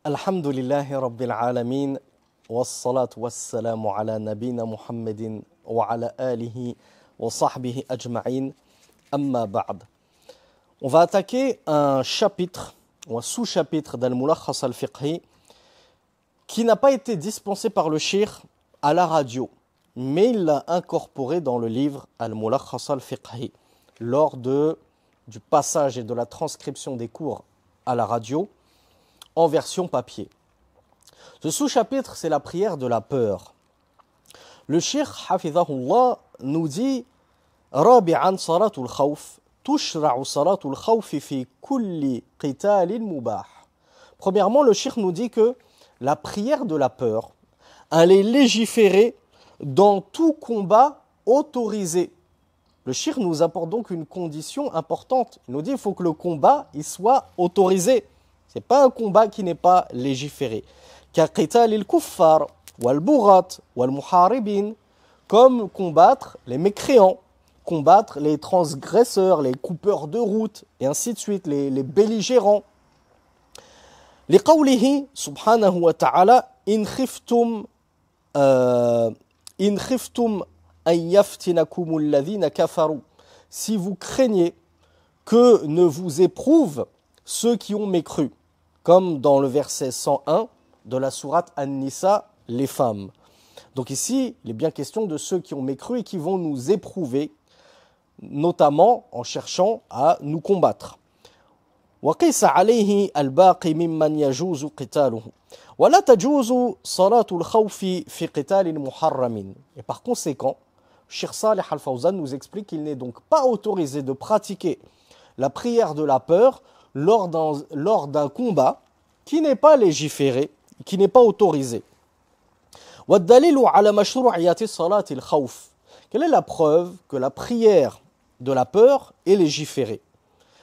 Alhamdulillahi Rabbil Alamin, wassalatu wassalamu ala nabina Muhammadin wa ala alihi wa sahbihi ajma'in, amma ba'd. On va attaquer un chapitre, ou un sous-chapitre d'Al-Mulakhas al-Fiqhi, qui n'a pas été dispensé par le cheikh à la radio, mais il l'a incorporé dans le livre Al-Mulakhas al-Fiqhi, lors du passage et de la transcription des cours à la radio, en version papier. Ce sous-chapitre, c'est la prière de la peur. Le cheikh Hafidhahullah nous dit Rabi'an salatul khawf, tushra'u salatul khawfi fi kulli qitalin mubah. Premièrement, le cheikh nous dit que la prière de la peur, elle est légiférée dans tout combat autorisé. Le cheikh nous apporte donc une condition importante. Il nous dit qu'il faut que le combat il soit autorisé. Ce n'est pas un combat qui n'est pas légiféré. Kaqital il-kuffar, wal-bughat, wal-muharibin, comme combattre les mécréants, combattre les transgresseurs, les coupeurs de route, et ainsi de suite, les belligérants. Liqawlihi subhanahu wa ta'ala, in khiftum an yaftinakumul ladhina kafaru. Si vous craignez que ne vous éprouvent ceux qui ont mécru, comme dans le verset 101 de la sourate An-Nisa, les femmes. Donc ici, il est bien question de ceux qui ont mécru et qui vont nous éprouver, notamment en cherchant à nous combattre. وَقِيسَ عَلَيْهِ الْبَاقِ مِمَّنْ يَجُوزُ قِتَالُهُ وَلَا تَجُوزُ صَلَاةُ الْخَوْفِ فِي قِتَالٍ مُحَرَّمٍ. Et par conséquent, Cheikh Saleh Al-Fawzan nous explique qu'il n'est donc pas autorisé de pratiquer la prière de la peur lors d'un combat qui n'est pas légiféré, qui n'est pas autorisé. وَالدَّلِيلُ عَلَى مَشْرُوعِيَّةِ صَلَاةِ الْخَوْفِ. Quelle est la preuve que la prière de la peur est légiférée?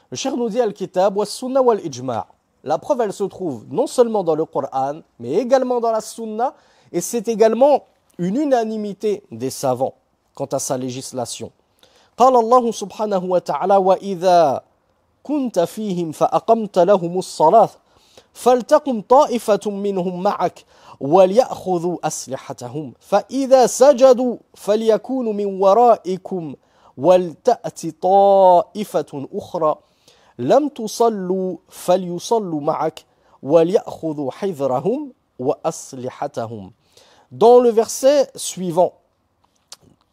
Le cheikh nous dit al-kitab wa sunna wal ijma'. La preuve, elle se trouve non seulement dans le Coran, mais également dans la sunna, et c'est également une unanimité des savants quant à sa législation. قال الله سبحانه وتعالى وإذا كنت فيهم فأقمت لهم الصلاة فلتقم طائفة منهم معك وليأخذوا أسلحتهم فإذا سجدوا فليكونوا من ورائكم ولتأت طائفة أخرى لم تصلوا فليصلوا معك وليأخذوا حذرهم وأسلحتهم. Dans le verset suivant,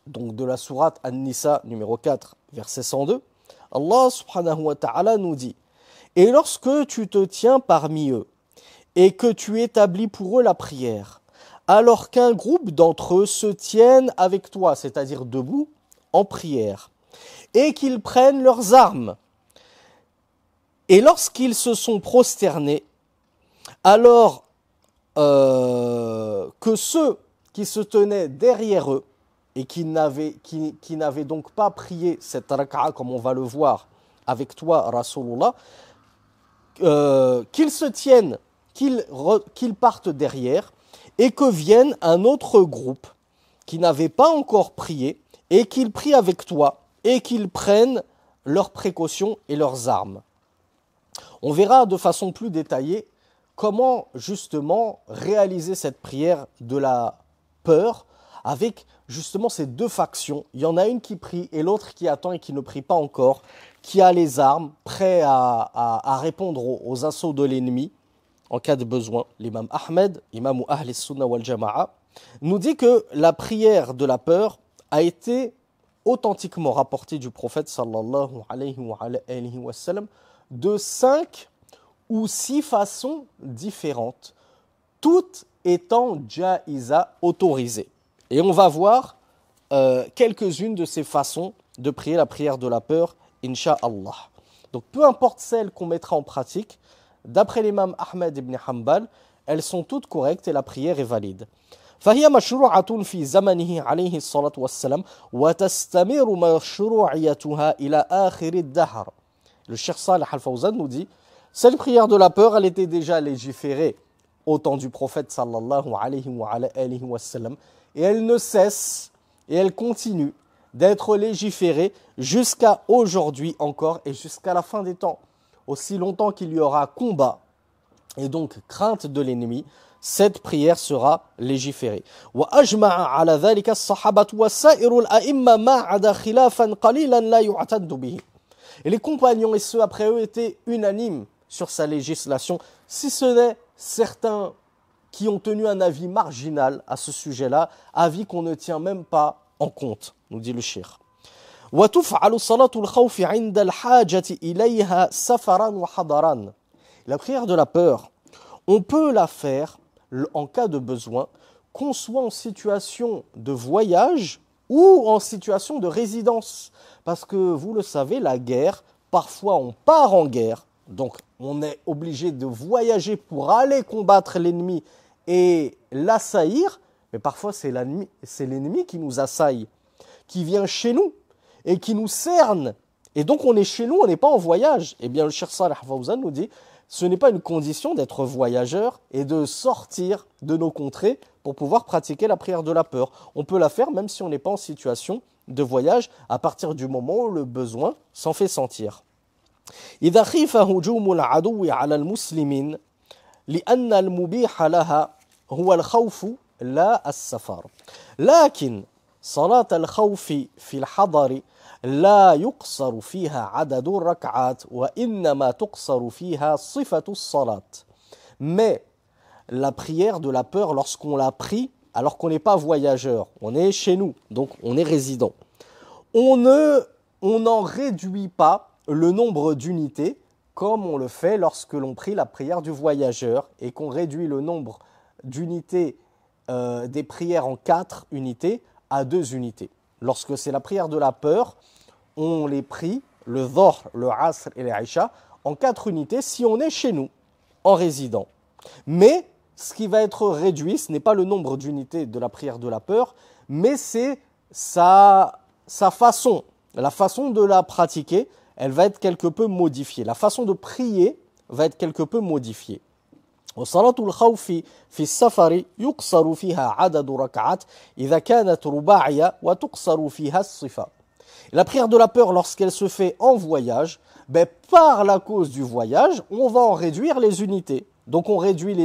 donc de la sourate An-Nisa numéro 4, verset 102, Allah subhanahu wa ta'ala nous dit « Et lorsque tu te tiens parmi eux et que tu établis pour eux la prière, alors qu'un groupe d'entre eux se tiennent avec toi, c'est-à-dire debout, en prière, et qu'ils prennent leurs armes, et lorsqu'ils se sont prosternés, alors que ceux qui se tenaient derrière eux et qui n'avaient donc pas prié cette raka'a comme on va le voir avec toi Rasulullah, qu'ils se tiennent, qu'ils partent derrière et que vienne un autre groupe qui n'avait pas encore prié et qu'ils prient avec toi et qu'ils prennent leurs précautions et leurs armes. On verra de façon plus détaillée comment justement réaliser cette prière de la peur avec justement ces deux factions. Il y en a une qui prie et l'autre qui attend et qui ne prie pas encore, qui a les armes, prêt à répondre aux assauts de l'ennemi en cas de besoin. L'imam Ahmed, imam Ahl Sunnah wal Jama'a, nous dit que la prière de la peur a été authentiquement rapportée du prophète sallallahu alayhi wa sallam de 5 ou 6 façons différentes, toutes étant ja'iza, autorisées. Et on va voir quelques-unes de ces façons de prier la prière de la peur, incha'Allah. Donc peu importe celles qu'on mettra en pratique, d'après l'imam Ahmed ibn Hanbal, elles sont toutes correctes et la prière est valide. فهي مشروعة في زمنه عليه الصلاة والسلام وتستمر مشروعيتها إلى آخر الدهر. Le cheikh Saleh Al-Fawzan nous dit, cette prière de la peur, elle était déjà légiférée au temps du prophète sallallahu alayhi wa sallam, et elle ne cesse et elle continue d'être légiférée jusqu'à aujourd'hui encore et jusqu'à la fin des temps. Aussi longtemps qu'il y aura combat, et donc crainte de l'ennemi, cette prière sera légiférée. وأجمع على ذلك الصحابة وسائر الأئمة ما عدا خلافا قليلا لا يعتد به. Et les compagnons et ceux après eux étaient unanimes sur sa législation, si ce n'est certains qui ont tenu un avis marginal à ce sujet-là, avis qu'on ne tient même pas en compte, nous dit le cheikh. وتفعل صلاة الخوف عند الحاجة إليها سفرا وحضرا. La prière de la peur, on peut la faire en cas de besoin, qu'on soit en situation de voyage ou en situation de résidence. Parce que vous le savez, la guerre, parfois on part en guerre, donc on est obligé de voyager pour aller combattre l'ennemi et l'assaillir, mais parfois c'est l'ennemi qui nous assaille, qui vient chez nous et qui nous cerne. Et donc on est chez nous, on n'est pas en voyage. Eh bien le Cheikh Saleh Fawzan nous dit, ce n'est pas une condition d'être voyageur et de sortir de nos contrées pour pouvoir pratiquer la prière de la peur. On peut la faire même si on n'est pas en situation de voyage à partir du moment où le besoin s'en fait sentir. إذا خيف هجوم العدو على المسلمين لأن المبيح لها هو الخوف لا السفر. لكن صلاة الخوف في الحضر لا يقصر فيها عدد الركعات وإنما تقصر فيها صفة الصلاة. Mais la prière de la peur, lorsqu'on l'a pris, alors qu'on n'est pas voyageur, on est chez nous, donc on est résident, on n'en réduit pas le nombre d'unités comme on le fait lorsque l'on prie la prière du voyageur et qu'on réduit le nombre d'unités des prières en 4 unités à 2 unités. Lorsque c'est la prière de la peur, on les prie, le Dhuhr, le Asr et le Isha, en 4 unités si on est chez nous, en résident. Mais ce qui va être réduit, ce n'est pas le nombre d'unités de la prière de la peur, mais c'est sa façon, la façon de la pratiquer, elle va être quelque peu modifiée. La façon de prier va être quelque peu modifiée. وصلاة الخوف في السفر يقصر فيها عدد ركعات إذا كانت رباعية وتقصر فيها الصفة. La prière de la peur, lorsqu'elle se fait en voyage, par la cause du voyage, on va en réduire les unités. Donc on réduit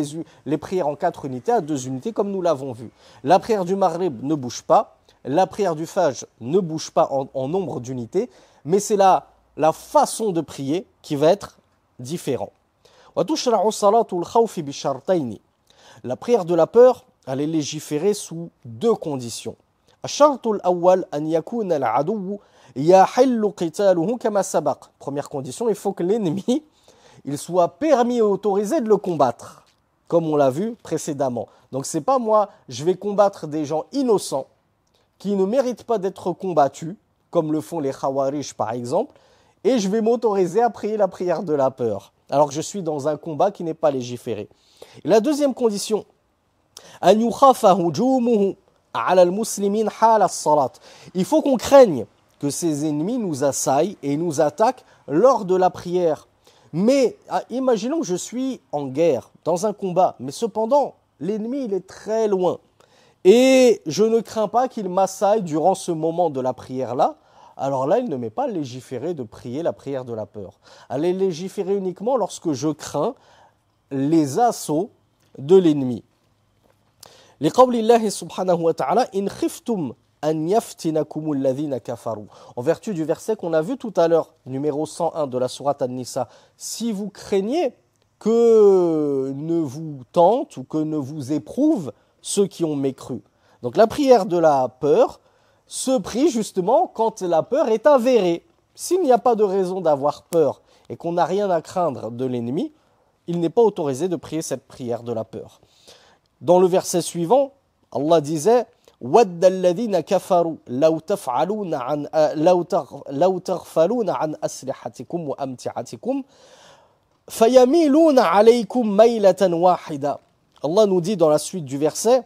les prières en 4 unités à 2 unités comme nous l'avons vu. La prière du Maghrib ne bouge pas, la prière du Fajr ne bouge pas en nombre d'unités, mais c'est la façon de prier qui va être différente. وتشرع صلاة الخوف بشرطين. La prière de la peur, elle est légiférée sous 2 conditions. الشرط الأول أن يكون العدو يحل قتاله كما سبق. Première condition, il faut que l'ennemi il soit permis et autorisé de le combattre, comme on l'a vu précédemment. Donc c'est pas moi, je vais combattre des gens innocents qui ne méritent pas d'être combattus, comme le font les Khawarij par exemple, et je vais m'autoriser à prier la prière de la peur, alors que je suis dans un combat qui n'est pas légiféré. Et la deuxième condition, أن يخاف هجومه على المسلمين حال الصلاة. Il faut qu'on craigne que ces ennemis nous assaillent et nous attaquent lors de la prière. Mais imaginons que je suis en guerre, dans un combat, mais cependant, l'ennemi il est très loin. Et je ne crains pas qu'il m'assaille durant ce moment de la prière-là. Alors là, il ne m'est pas légiféré de prier la prière de la peur. Elle est légiférée uniquement lorsque je crains les assauts de l'ennemi. لقول الله سبحانه وتعالى إن خفتم أن يفتنكم الذين كفروا. En vertu du verset qu'on a vu tout à l'heure, numéro 101 de la sourate An-Nisa, si vous craignez que ne vous tentent ou que ne vous éprouvent ceux qui ont mécru. Donc la prière de la peur se prie justement quand la peur est avérée. S'il n'y a pas de raison d'avoir peur et qu'on n'a rien à craindre de l'ennemi, il n'est pas autorisé de prier cette prière de la peur. Dans le verset suivant, Allah disait وَدَّ الَّذِينَ كَفَرُوا لَوْ تَغْفَلُونَ عَنْ أَسْلِحَتِكُمْ وَأَمْتِعَتِكُمْ فَيَمِيلُونَ عَلَيْكُمْ مَيْلَةً وَاحِدًا. Allah nous dit dans la suite du verset,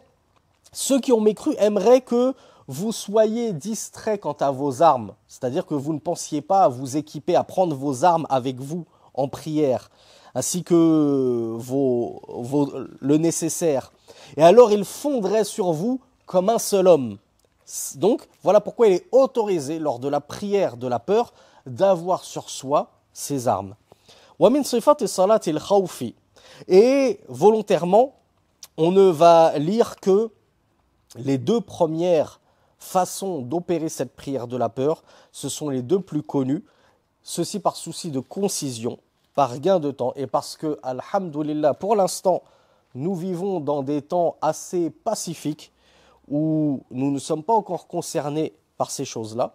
ceux qui ont mécru aimeraient que vous soyez distraits quant à vos armes, c'est-à-dire que vous ne pensiez pas à vous équiper, à prendre vos armes avec vous en prière, ainsi que le nécessaire. Et alors ils fonderaient sur vous comme un seul homme. Donc voilà pourquoi il est autorisé lors de la prière de la peur d'avoir sur soi ses armes. ومن صفات صلاة الخوف Et volontairement, on ne va lire que les deux premières façons d'opérer cette prière de la peur. Ce sont les deux plus connues. Ceci par souci de concision, par gain de temps et parce que, alhamdoulilah, pour l'instant, nous vivons dans des temps assez pacifiques où nous ne sommes pas encore concernés par ces choses-là.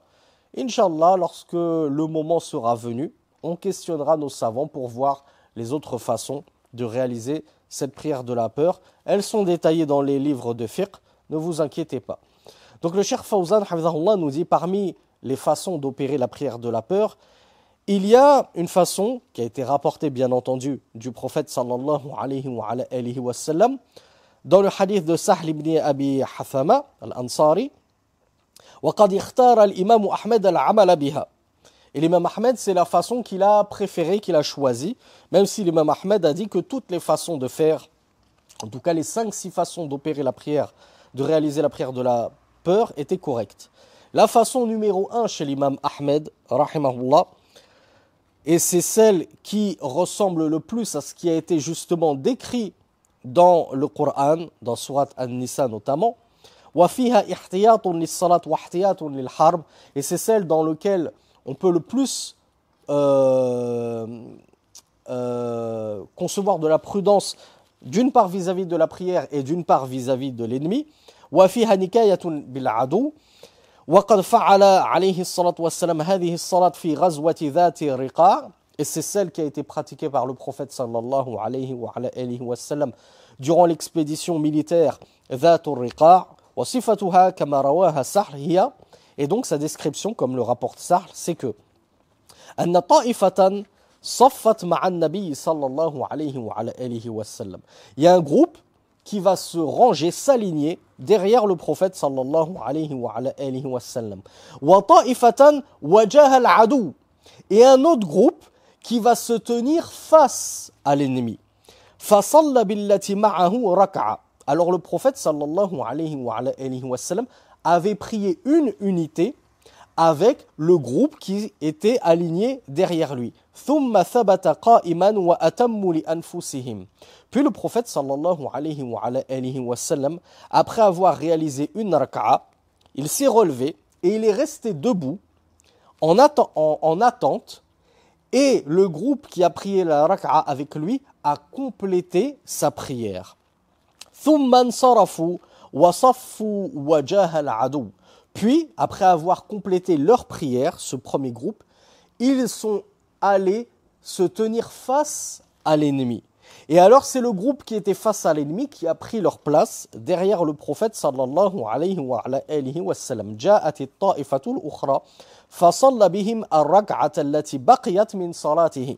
Inch'Allah, lorsque le moment sera venu, on questionnera nos savants pour voir les autres façons de réaliser cette prière de la peur. Elles sont détaillées dans les livres de fiqh, ne vous inquiétez pas. Donc le Cheikh Fawzan, hafizahullah, nous dit parmi les façons d'opérer la prière de la peur, il y a une façon qui a été rapportée bien entendu du prophète sallallahu alayhi wa sallam dans le hadith de Sahl ibn Abi Hathama al-Ansari. وَقَدْ اخْتَارَ الْإِمَامُ أَحْمَدَ الْعَمَلَ بِهَا. Et l'imam Ahmed, c'est la façon qu'il a préférée, qu'il a choisie, même si l'imam Ahmed a dit que toutes les façons de faire, en tout cas les 5-6 façons d'opérer la prière, de réaliser la prière de la peur, étaient correctes. La façon numéro 1 chez l'imam Ahmed, rahimahullah, et c'est celle qui ressemble le plus à ce qui a été justement décrit dans le Coran, dans Surat An-Nisa notamment, وَفِيهَا إِحْتِيَاطٌ لِلصَّلَاةِ وَاحْتِيَاطٌ لِلْحَرْبِ, et c'est celle dans laquelle on peut le plus concevoir de la prudence, d'une part vis-à-vis de la prière et d'une part vis-à-vis de l'ennemi. وَفِيهَا نِكَايَةٌ بِالْعَدُوِّ وَقَدْ فَعَلَ عَلَيْهِ الصَّلَاةُ وَالسَّلَامُ هَذِهِ الصَّلَاةُ فِي غَزْوَةِ ذَاتِ الرِّقَاعِ, et c'est celle qui a été pratiquée par le prophète sallallahu alayhi wa sallam durant l'expédition militaire ذَاتُ الرِّقَاعِ. وَصِفَتُهَا كَمَا رَوَاهَا سَحْلٌ هِيَ, et donc sa description, comme le rapporte Sahl, c'est que أَنَّ طَائِفَةً صَفَّتْ مَعَ النَّبِيِّ صلى الله عليه وسلم. Il y a un groupe qui va se ranger, s'aligner derrière le prophète sallallahu alayhi wa sallam. وَطَائِفَةً وَجَاهَ الْعَدُوِّ, et un autre groupe qui va se tenir face à l'ennemi. فَصَلَّ بِالَّتِ مَعَهُ رَكْعَةً. Alors le prophète sallallahu alayhi wa sallam avait prié une unité avec le groupe qui était aligné derrière lui. ثُمَّ ثَبَتَ قَائِمًا وَأَتَمُّوا لِأَنفُسِهِمْ. Puis le prophète sallallahu alayhi wa sallam, après avoir réalisé une raka'a, il s'est relevé et il est resté debout en attente, et le groupe qui a prié la raka'a avec lui a complété sa prière. ثُمَّ انصَرَفُوا وَصَفُّوا وَجَاهَ الْعَدُوِّ. Puis, après avoir complété leur prière, ce premier groupe, ils sont allés se tenir face à l'ennemi. Et alors, c'est le groupe qui était face à l'ennemi qui a pris leur place derrière le prophète sallallahu alayhi wa sallam. جاءت الطائفة الأخرى فصلى بهم الركعة التي بقيت من صلاته.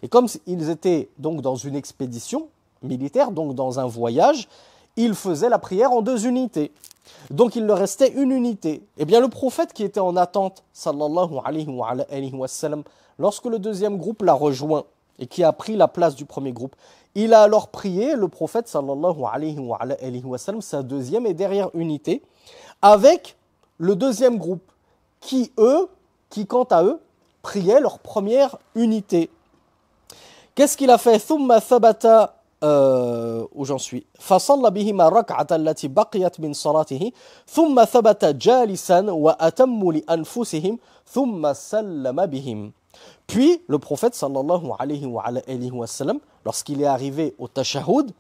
Et comme ils étaient donc dans une expédition militaire, donc dans un voyage, ils faisaient la prière en 2 unités. Donc il leur restait une unité. Eh bien le prophète qui était en attente, sallallahu alayhi wa sallam, lorsque le deuxième groupe l'a rejoint et qui a pris la place du premier groupe, il a alors prié le prophète sallallahu alayhi wa sallam, sa deuxième et dernière unité, avec le deuxième groupe, qui quant à eux, priaient leur première unité. Qu'est-ce qu'il a fait? ثُمَّ ثَبَتَ où j'en suis. فصلى بهما الركعة التي بقيت من صلاته ثم ثبت جالسا وأتموا لأنفسهم ثم سلم بهم. Puis le prophète sallallahu alayhi wa sallam, lorsqu'il est arrivé au tashahhud,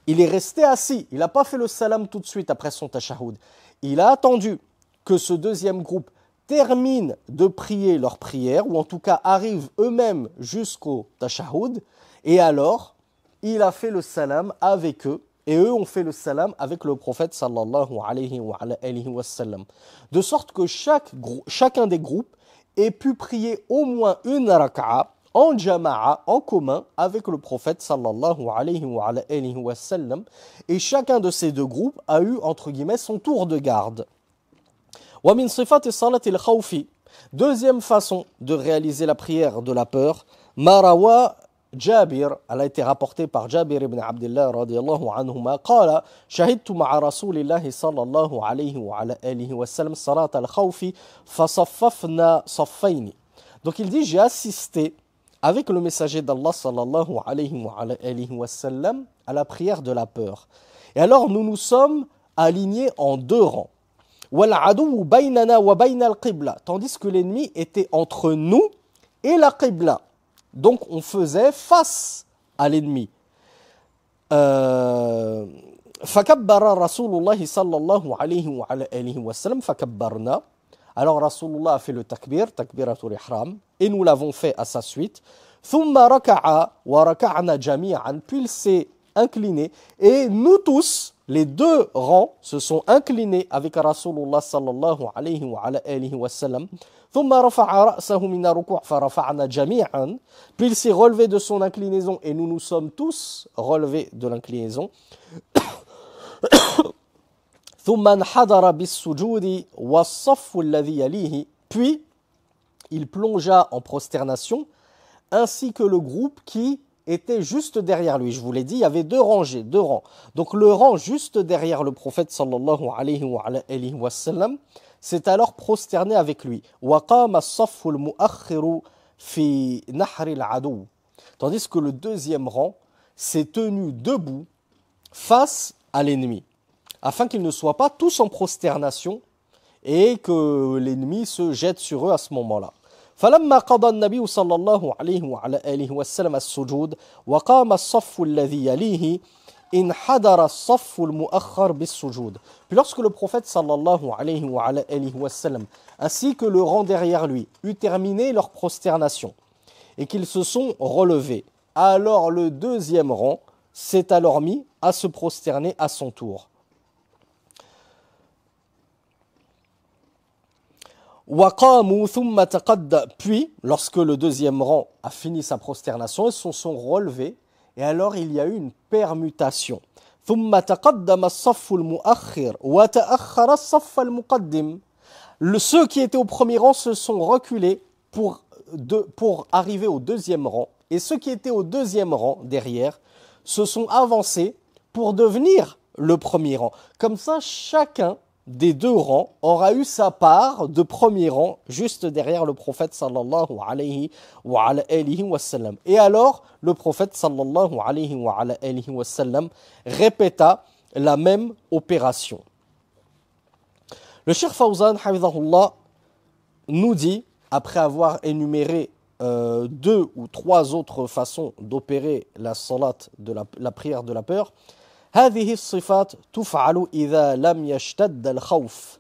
il est resté assis. Il n'a pas fait le salam tout de suite après son tashahhud. Il a attendu que ce deuxième groupe termine de prier leur prière, ou en tout cas arrivent eux-mêmes jusqu'au tashahhud, et alors il a fait le salam avec eux, et eux ont fait le salam avec le prophète sallallahu alayhi wa sallam. De sorte que chacun des groupes ait pu prier au moins une raka'a en jama'a, en commun, avec le prophète sallallahu alayhi wa sallam, et chacun de ces deux groupes a eu, entre guillemets, son tour de garde. Wa min sifati salati al-khawfi. Deuxième façon de réaliser la prière de la peur, marawa Jabir, elle a été rapportée par Jabir ibn Abdullah radiyallahu anhuma, قال شهدت مع رسول الله صلى الله عليه وعلى آله وسلم صلاة الخوف فصففنا صفين. Donc il dit, j'ai assisté avec le messager d'Allah sallallahu alayhi wa sallam à la prière de la peur. Et alors nous nous sommes alignés en deux rangs. Tandis que l'ennemi était entre nous et la qibla. Donc on faisait face à l'ennemi. فكبر رسول الله صلى الله عليه وعلى آله وسلم فكبرنا. Alors Rasulullah a fait le takbir, takbiratul ihram, et nous l'avons fait à sa suite. ثم ركع وركعنا جميعا. Puis il s'est incliné et nous tous, les deux rangs, se sont inclinés avec Rasulullah sallallahu alayhi wa ala alihi wa sallam. ثم رفع رأسه من الركوع فرفعنا جميعا. Puis il s'est relevé de son inclinaison et nous nous sommes tous relevés de l'inclinaison. ثم انحدر بالسجود والصف الذي يليه. Puis il plongea en prosternation ainsi que le groupe qui était juste derrière lui. Je vous l'ai dit, il y avait deux rangées, deux rangs. Donc le rang juste derrière le prophète sallallahu alayhi wa sallam s'est alors prosterné avec lui. وقام الصف المؤخر في نحر العدو. Tandis que le deuxième rang s'est tenu debout face à l'ennemi, afin qu'ils ne soient pas tous en prosternation et que l'ennemi se jette sur eux à ce moment-là. فلما قضى النبي صلى الله عليه وعلى آله وسلم السجود وقام الصف الذي يليه انحدر الصف المؤخر بالسجود. Puis lorsque le prophète sallallahu alayhi wa ala alihi wa sallam ainsi que le rang derrière lui eut terminé leur prosternation et qu'ils se sont relevés, alors le deuxième rang s'est alors mis à se prosterner à son tour. Puis, lorsque le deuxième rang a fini sa prosternation, ils se sont relevés et alors il y a eu une permutation. Ceux qui étaient au premier rang se sont reculés pour arriver au deuxième rang et ceux qui étaient au deuxième rang derrière se sont avancés pour devenir le premier rang. Comme ça, chacun des deux rangs aura eu sa part de premier rang juste derrière le prophète sallallahu alayhi wa sallam. Et alors, le prophète sallallahu alayhi wa sallam répéta la même opération. Le Cheikh Fawzan, hafidhahullah, nous dit, après avoir énuméré deux ou trois autres façons d'opérer la salat, de la prière de la peur, هذه الصفات تفعل إذا لم يشتد الخوف.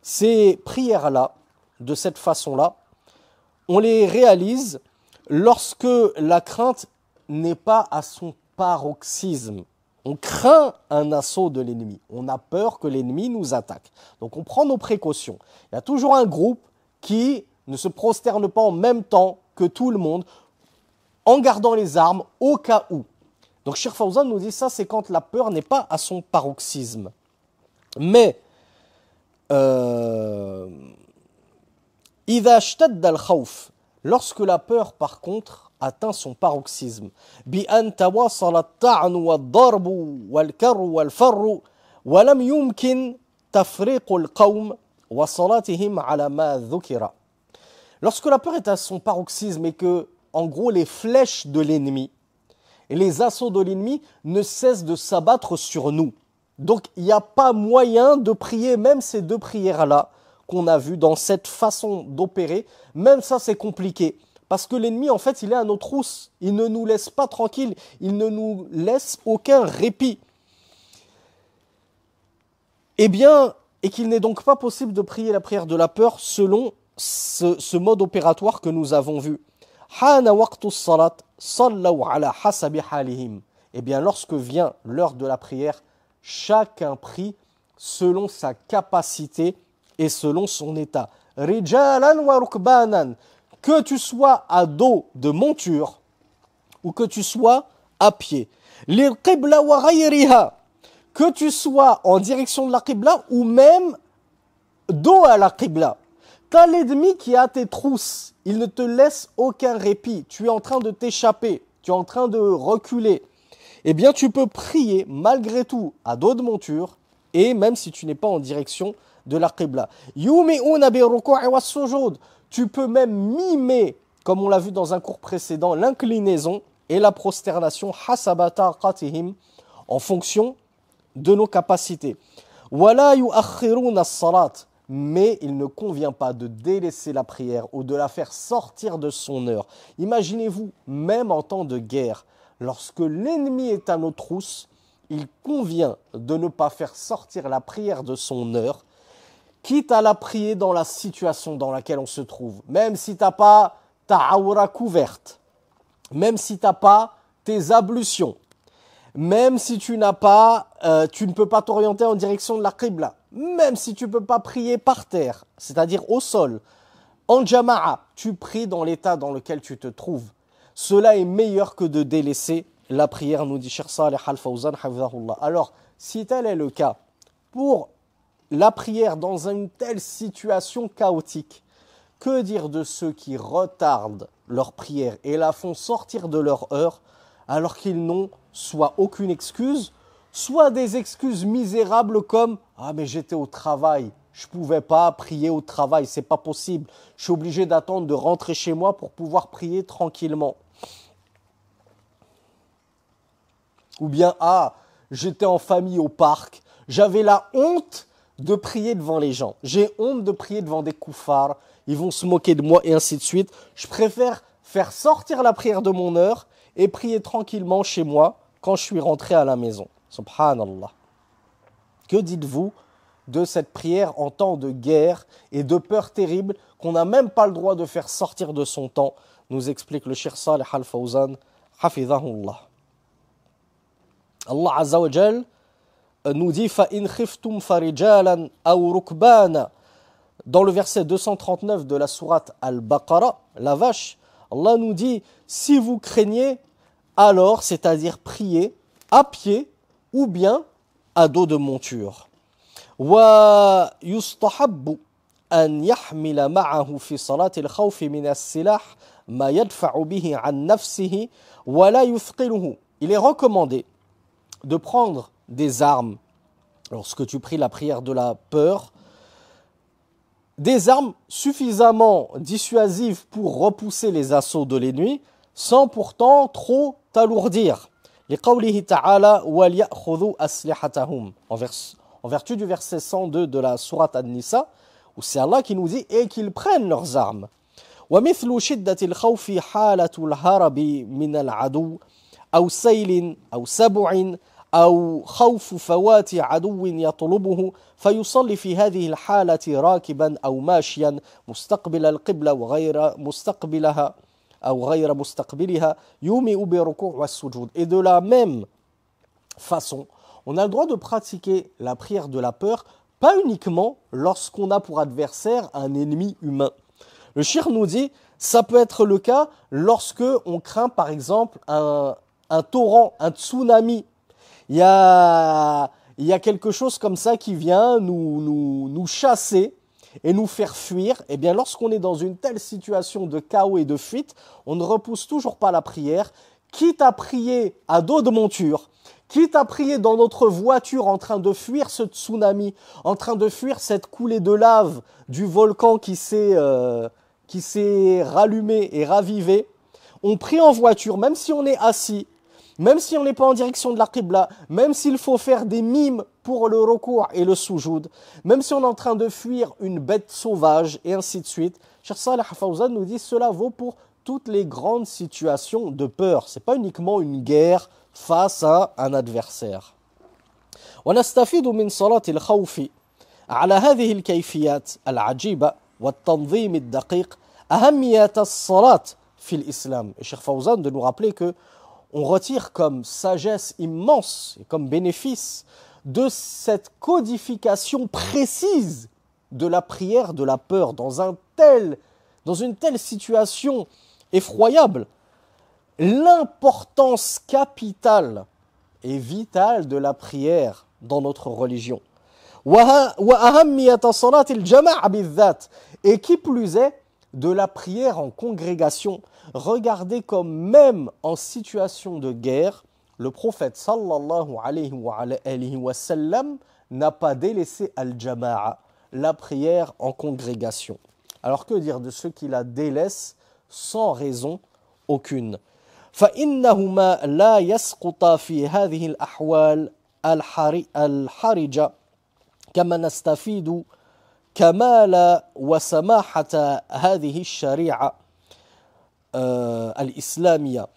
Ces prières-là, de cette façon-là, on les réalise lorsque la crainte n'est pas à son paroxysme. On craint un assaut de l'ennemi. On a peur que l'ennemi nous attaque. Donc on prend nos précautions. Il y a toujours un groupe qui ne se prosterne pas en même temps que tout le monde, en gardant les armes au cas où. Donc Cheikh Fawzan nous dit ça, c'est quand la peur n'est pas à son paroxysme. Mais إذا اشتد الخوف, lorsque la peur par contre atteint son paroxysme, بأن تواصل الطعن والضرب والكر والفر ولم يمكن تفريق القوم وصلاتهم على ما ذكر. Lorsque la peur est à son paroxysme et que, en gros, les flèches de l'ennemi et les assauts de l'ennemi ne cessent de s'abattre sur nous. Donc, il n'y a pas moyen de prier, même ces deux prières-là qu'on a vues dans cette façon d'opérer. Même ça, c'est compliqué. Parce que l'ennemi, en fait, il est à nos trousses. Il ne nous laisse pas tranquilles. Il ne nous laisse aucun répit. Eh bien, et qu'il n'est donc pas possible de prier la prière de la peur selon ce mode opératoire que nous avons vu. Eh bien, lorsque vient l'heure de la prière, chacun prie selon sa capacité et selon son état. Rijalan wa rukbanan, que tu sois à dos de monture ou que tu sois à pied. Lil qibla wa ghayriha, que tu sois en direction de la qibla ou même dos à la qibla. T'as l'ennemi qui est à tes trousses, il ne te laisse aucun répit, tu es en train de t'échapper, tu es en train de reculer. Eh bien, tu peux prier malgré tout à dos de monture et même si tu n'es pas en direction de la qibla. Yumi'una bi ruku'i was sujud, tu peux même mimer comme on l'a vu dans un cours précédent, l'inclinaison et la prosternation hasabata qatihim, en fonction de nos capacités. Wala yu'akhiruna as-salat, mais il ne convient pas de délaisser la prière ou de la faire sortir de son heure. Imaginez-vous, même en temps de guerre, lorsque l'ennemi est à nos trousses, il convient de ne pas faire sortir la prière de son heure, quitte à la prier dans la situation dans laquelle on se trouve. Même si tu n'as pas ta aura couverte, même si tu n'as pas tes ablutions, même si tu ne peux pas t'orienter en direction de la qibla, même si tu ne peux pas prier par terre, c'est-à-dire au sol, en jama'a, tu pries dans l'état dans lequel tu te trouves. Cela est meilleur que de délaisser la prière, nous dit Cheikh Saleh Al-Fawzan, hafizahullah. Alors, si tel est le cas, pour la prière dans une telle situation chaotique, que dire de ceux qui retardent leur prière et la font sortir de leur heure alors qu'ils n'ont soit aucune excuse, soit des excuses misérables comme « Ah mais j'étais au travail, je ne pouvais pas prier au travail, c'est pas possible, je suis obligé d'attendre de rentrer chez moi pour pouvoir prier tranquillement. » Ou bien « Ah, j'étais en famille au parc, j'avais la honte de prier devant les gens, j'ai honte de prier devant des koufars, ils vont se moquer de moi et ainsi de suite. Je préfère faire sortir la prière de mon heure et prier tranquillement chez moi quand je suis rentré à la maison. » Subhanallah. Que dites-vous de cette prière en temps de guerre et de peur terrible qu'on n'a même pas le droit de faire sortir de son temps, nous explique le Cheikh Saleh Al-Fawzan, hafizahullah. Allah Azza wa Jal nous dit فَإِنْ خِفْتُمْ فَرِجَالًا أَوْ رُكْبَانًا. Dans le verset 239 de la sourate Al-Baqarah, la vache, Allah nous dit « Si vous craignez, alors, c'est-à-dire prier à pied ou bien à dos de monture. » وَيُسْتَحَبُّ أَنْ يَحْمِلَ مَعَهُ فِي صَلَاةِ الْخَوْفِ مِنَ السِّلَاحِ مَا يَدْفَعُ بِهِ عَنْ نَفْسِهِ وَلَا يُثْقِلُهُ. Il est recommandé de prendre des armes lorsque tu pries la prière de la peur, des armes suffisamment dissuasives pour repousser les assauts de l'ennemi, sans pourtant trop t'alourdir. لِقَوْلِهِ تَعَالَى وَلْيَأْخُذُوا أَسْلِحَتَهُمْ. En vertu du verset 102 de la sourate An-Nisa, où c'est Allah qui nous dit « et qu'ils prennent leurs armes ». وَمِثْلُ شِدَّةِ الْخَوْفِ حَالَةُ الْهَرَبِ مِنَ الْعَدُوِّ أَوْ سَيْلٍ أَوْ سَبُعٍ أو خوف فوات عدو يطلبه فيصلي في هذه الحالة راكبا أو ماشيا مستقبل القبلة وغير مستقبلها أو غير مستقبلها يومئ بالركوع والسجود. Et de la même façon, on a le droit de pratiquer la prière de la peur, pas uniquement lorsqu'on a pour adversaire un ennemi humain. Le cheikh nous dit, ça peut être le cas lorsque on craint par exemple un torrent, un tsunami. Il y a quelque chose comme ça qui vient nous chasser et nous faire fuir. Et bien lorsqu'on est dans une telle situation de chaos et de fuite, on ne repousse toujours pas la prière, quitte à prier à dos de monture, quitte à prier dans notre voiture en train de fuir ce tsunami, en train de fuir cette coulée de lave du volcan qui s'est rallumé et ravivé. On prie en voiture, même si on est assis, même si on n'est pas en direction de la qibla, même s'il faut faire des mimes pour le recours et le soujoud, même si on est en train de fuir une bête sauvage et ainsi de suite, Cheikh Saleh Al-Fawzan nous dit cela vaut pour toutes les grandes situations de peur. Ce n'est pas uniquement une guerre face à un adversaire. ونستفيد من صلاة الخوف على هذه الكيفيات العجيبة والتنظيم الدقيق أهمية الصلاة في الإسلام. Et Cheikh Fawzan de nous rappeler que on retire comme sagesse immense et comme bénéfice de cette codification précise de la prière de la peur dans une telle situation effroyable, l'importance capitale et vitale de la prière dans notre religion. Et qui plus est, de la prière en congrégation. Regardez comme même en situation de guerre, le prophète sallallahu alayhi wa sallam n'a pas délaissé al-jama'a, la prière en congrégation. Alors que dire de ceux qui la délaissent sans raison aucune. فإنهما لا يسقطا في هذه الأحوال الحرجة كما نستفيد كمال وسماحة هذه الشريعة الإسلامية.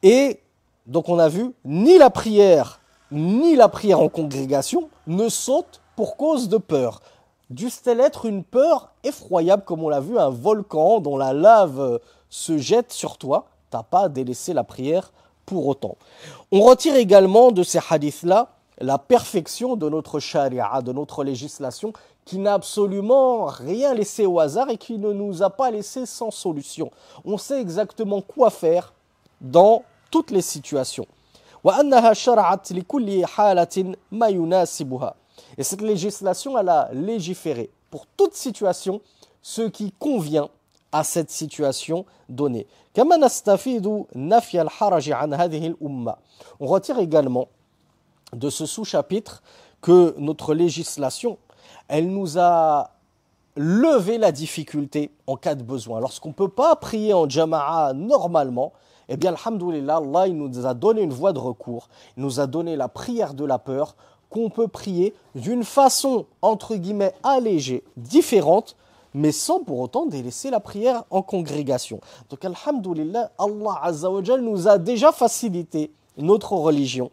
Et donc on a vu, ni la prière en congrégation ne sautent pour cause de peur. Dût-elle être une peur effroyable, comme on l'a vu, un volcan dont la lave se jette sur toi, t'as pas à délaisser la prière pour autant. On retire également de ces hadiths-là la perfection de notre charia, de notre législation, qui n'a absolument rien laissé au hasard et qui ne nous a pas laissé sans solution. On sait exactement quoi faire dans toutes les situations. وأنها شرعت لكل حالة ما يناسبها. Et cette législation, elle a légiféré pour toute situation ce qui convient à cette situation donnée. كما نستفيد نفي الحرج عن هذه الأمة. On retire également de ce sous-chapitre que notre législation, elle nous a levé la difficulté en cas de besoin. Lorsqu'on ne peut pas prier en jama'a normalement, eh bien, alhamdoulilah, Allah il nous a donné une voie de recours, il nous a donné la prière de la peur, qu'on peut prier d'une façon, entre guillemets, allégée, différente, mais sans pour autant délaisser la prière en congrégation. Donc, alhamdoulilah, Allah Azza wa Jal nous a déjà facilité notre religion,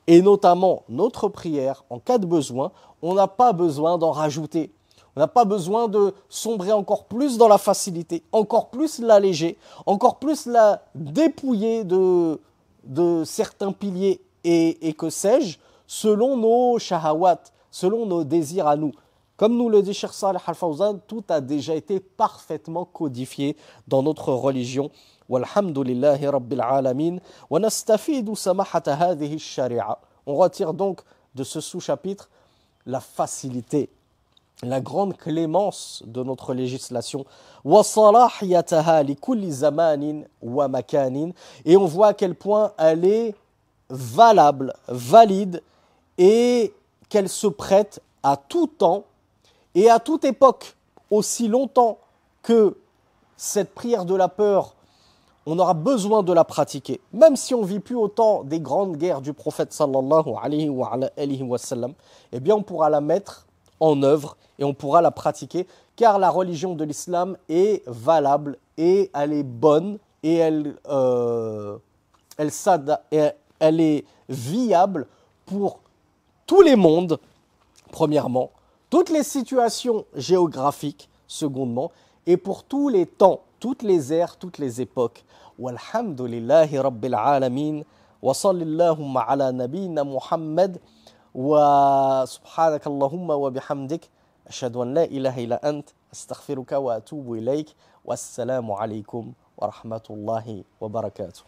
et notamment notre prière en cas de besoin. On n'a pas besoin d'en rajouter. On n'a pas besoin de sombrer encore plus dans la facilité, encore plus l'alléger, encore plus la dépouiller de certains piliers et que sais-je, selon nos shahawat, selon nos désirs à nous. Comme nous le dit Cheikh Salih Al-Fawzan, tout a déjà été parfaitement codifié dans notre religion. Walhamdulillahi Rabbil Alamin. Wa nastafidu samahata hadhihi ash-shari'a. On retire donc de ce sous-chapitre la facilité, la grande clémence de notre législation. Wa salahiyataha li kulli zamanin wa makanin. Et on voit à quel point elle est valable, valide et qu'elle se prête à tout temps et à toute époque, aussi longtemps que cette prière de la peur, on aura besoin de la pratiquer. Même si on ne vit plus au temps des grandes guerres du prophète sallallahu alayhi wa sallam, eh bien on pourra la mettre en œuvre et on pourra la pratiquer, car la religion de l'islam est valable et elle est bonne et elle est viable pour tous les mondes, premièrement, toutes les situations géographiques, secondement, et pour tous les temps, toutes les ères, toutes les époques. Walhamdulillahi Rabbil Alamin, wa sallallahu ala nabiyyina Muhammad, wa subhanakallahumma wa bihamdik, ashhadu an la ilaha illa ant, astaghfiruka wa atubu ilayk, wassalamu alaykum wa rahmatullahi wa barakatuh.